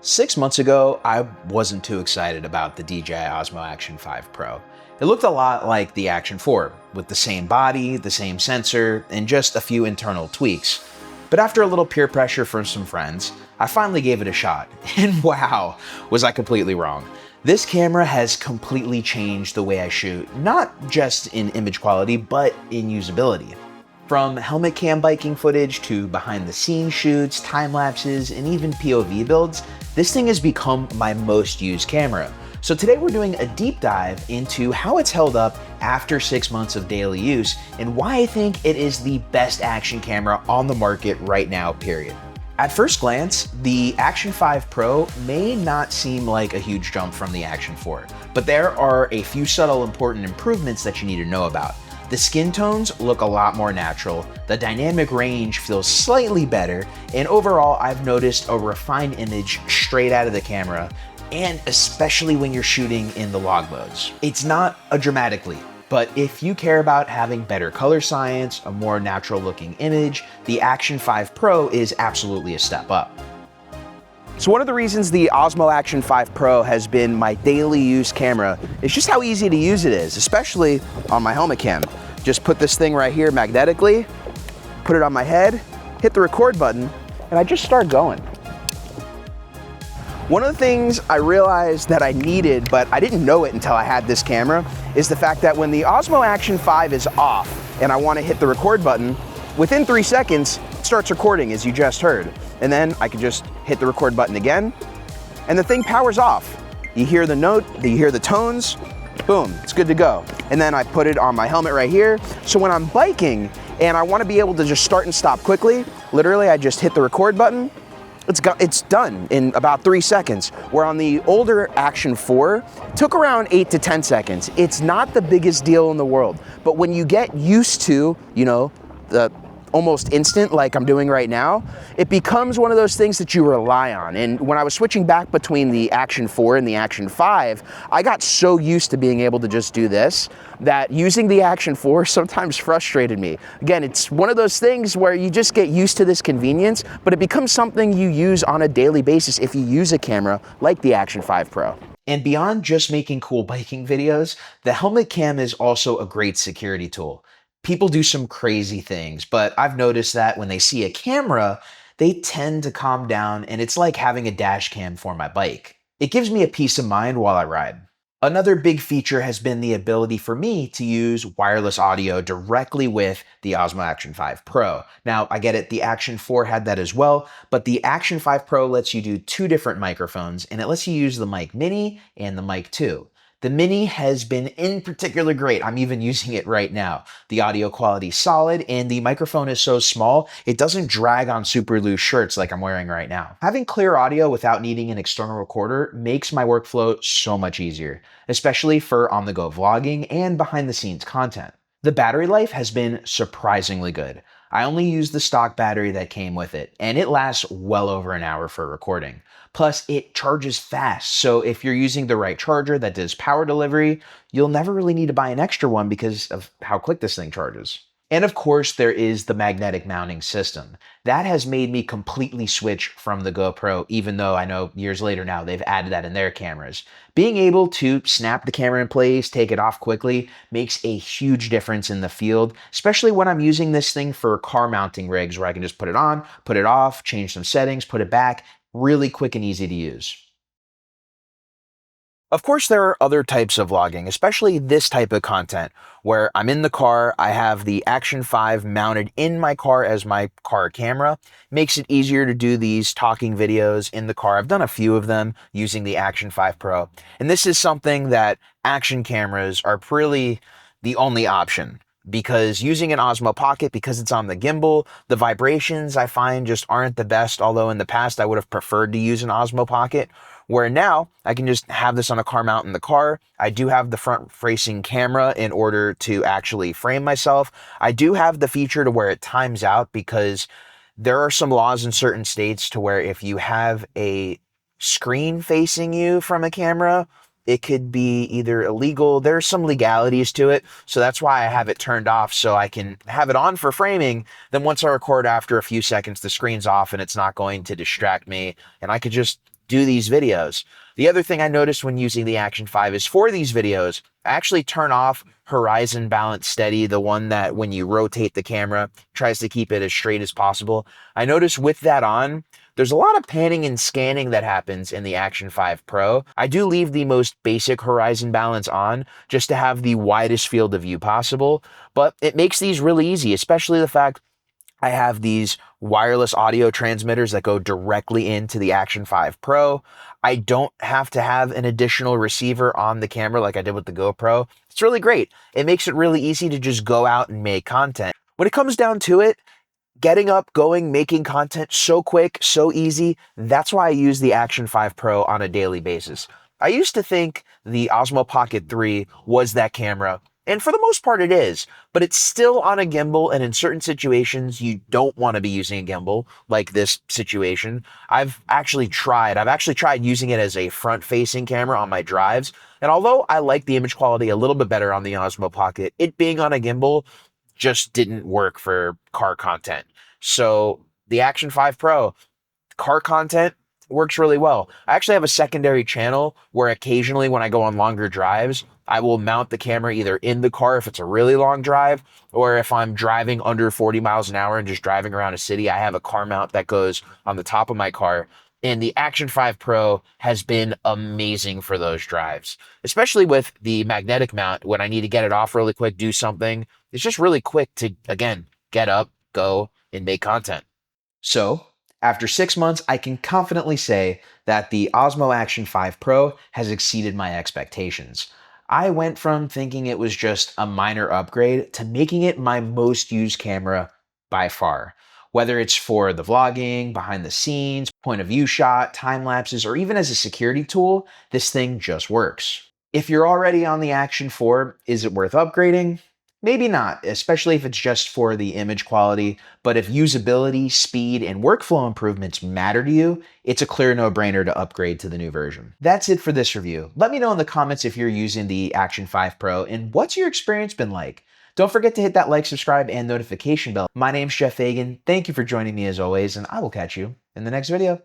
6 months ago, I wasn't too excited about the DJI Osmo Action 5 Pro. It looked a lot like the Action 4, with the same body, the same sensor, and just a few internal tweaks. But after a little peer pressure from some friends, I finally gave it a shot, and wow, was I completely wrong. This camera has completely changed the way I shoot, not just in image quality, but in usability. From helmet cam biking footage to behind the scenes shoots, time lapses, and even POV builds, this thing has become my most used camera. So today we're doing a deep dive into how it's held up after 6 months of daily use and why I think it is the best action camera on the market right now, period. At first glance, the Action 5 Pro may not seem like a huge jump from the Action 4, but there are a few subtle important improvements that you need to know about. The skin tones look a lot more natural, the dynamic range feels slightly better, and overall I've noticed a refined image straight out of the camera, and especially when you're shooting in the log modes. It's not a dramatic leap, but if you care about having better color science, a more natural looking image, the Action 5 Pro is absolutely a step up. So one of the reasons the Osmo Action 5 Pro has been my daily use camera is just how easy to use it is, especially on my helmet cam. Just put this thing right here magnetically, put it on my head, hit the record button, and I just start going. One of the things I realized that I needed, but I didn't know it until I had this camera, is the fact that when the Osmo Action 5 is off and I want to hit the record button, within 3 seconds, it starts recording as you just heard. And then I can just hit the record button again, and the thing powers off. You hear the note, you hear the tones, boom, it's good to go. And then I put it on my helmet right here. So when I'm biking and I want to be able to just start and stop quickly, literally I just hit the record button, it's done in about 3 seconds. Where on the older Action 4, it took around 8 to 10 seconds. It's not the biggest deal in the world, but when you get used to, the almost instant like I'm doing right now, it becomes one of those things that you rely on. And when I was switching back between the Action 4 and the Action 5, I got so used to being able to just do this that using the Action 4 sometimes frustrated me. Again, it's one of those things where you just get used to this convenience, but it becomes something you use on a daily basis if you use a camera like the Action 5 Pro. And beyond just making cool biking videos, the helmet cam is also a great security tool. People do some crazy things, but I've noticed that when they see a camera, they tend to calm down, and it's like having a dash cam for my bike. It gives me a peace of mind while I ride. Another big feature has been the ability for me to use wireless audio directly with the Osmo Action 5 Pro. Now, I get it, the Action 4 had that as well, but the Action 5 Pro lets you do 2 different microphones, and it lets you use the Mic Mini and the Mic 2. The Mini has been in particular great. I'm even using it right now. The audio quality is solid, and the microphone is so small, it doesn't drag on super loose shirts like I'm wearing right now. Having clear audio without needing an external recorder makes my workflow so much easier, especially for on-the-go vlogging and behind-the-scenes content. The battery life has been surprisingly good. I only use the stock battery that came with it, and it lasts well over an hour for recording. Plus, it charges fast, so if you're using the right charger that does power delivery, you'll never really need to buy an extra one because of how quick this thing charges. And of course, there is the magnetic mounting system. That has made me completely switch from the GoPro, even though I know years later now they've added that in their cameras. Being able to snap the camera in place, take it off quickly, makes a huge difference in the field, especially when I'm using this thing for car mounting rigs where I can just put it on, put it off, change some settings, put it back, really quick and easy to use. Of course, there are other types of vlogging, especially this type of content, where I'm in the car, I have the Action 5 mounted in my car as my car camera. Makes it easier to do these talking videos in the car. I've done a few of them using the Action 5 Pro, and this is something that action cameras are really the only option. Because using an Osmo Pocket, because it's on the gimbal, the vibrations I find just aren't the best, although in the past I would have preferred to use an Osmo Pocket, where now I can just have this on a car mount in the car. I do have the front-facing camera in order to actually frame myself. I do have the feature to where it times out because there are some laws in certain states to where if you have a screen facing you from a camera, it could be either illegal. There's some legalities to it. So that's why I have it turned off so I can have it on for framing. Then once I record after a few seconds, the screen's off and it's not going to distract me. And I could just do these videos. The other thing I noticed when using the Action 5 is for these videos, I actually turn off horizon balance steady, the one that when you rotate the camera, tries to keep it as straight as possible. I noticed with that on, there's a lot of panning and scanning that happens in the Action 5 Pro. I do leave the most basic horizon balance on just to have the widest field of view possible, but it makes these really easy, especially the fact I have these wireless audio transmitters that go directly into the Action 5 Pro. I don't have to have an additional receiver on the camera like I did with the GoPro. It's really great. It makes it really easy to just go out and make content. When it comes down to it, getting up, going, making content so quick, so easy, that's why I use the Action 5 Pro on a daily basis. I used to think the Osmo Pocket 3 was that camera, and for the most part it is, but it's still on a gimbal, and in certain situations you don't want to be using a gimbal, like this situation. I've actually tried using it as a front-facing camera on my drives, and although I like the image quality a little bit better on the Osmo Pocket, it being on a gimbal just didn't work for car content. So the Action 5 Pro, car content, works really well. I actually have a secondary channel where occasionally when I go on longer drives, I will mount the camera either in the car if it's a really long drive, or if I'm driving under 40 miles an hour and just driving around a city, I have a car mount that goes on the top of my car. And the Action 5 Pro has been amazing for those drives, especially with the magnetic mount when I need to get it off really quick, do something. It's just really quick to, again, get up, go, and make content. So, after 6 months, I can confidently say that the Osmo Action 5 Pro has exceeded my expectations. I went from thinking it was just a minor upgrade to making it my most used camera by far. Whether it's for the vlogging, behind the scenes, point of view shot, time lapses, or even as a security tool, this thing just works. If you're already on the Action 4, is it worth upgrading? Maybe not, especially if it's just for the image quality, but if usability, speed, and workflow improvements matter to you, it's a clear no-brainer to upgrade to the new version. That's it for this review. Let me know in the comments if you're using the Action 5 Pro and what's your experience been like. Don't forget to hit that like, subscribe, and notification bell. My name's Jeff Fagien. Thank you for joining me as always, and I will catch you in the next video.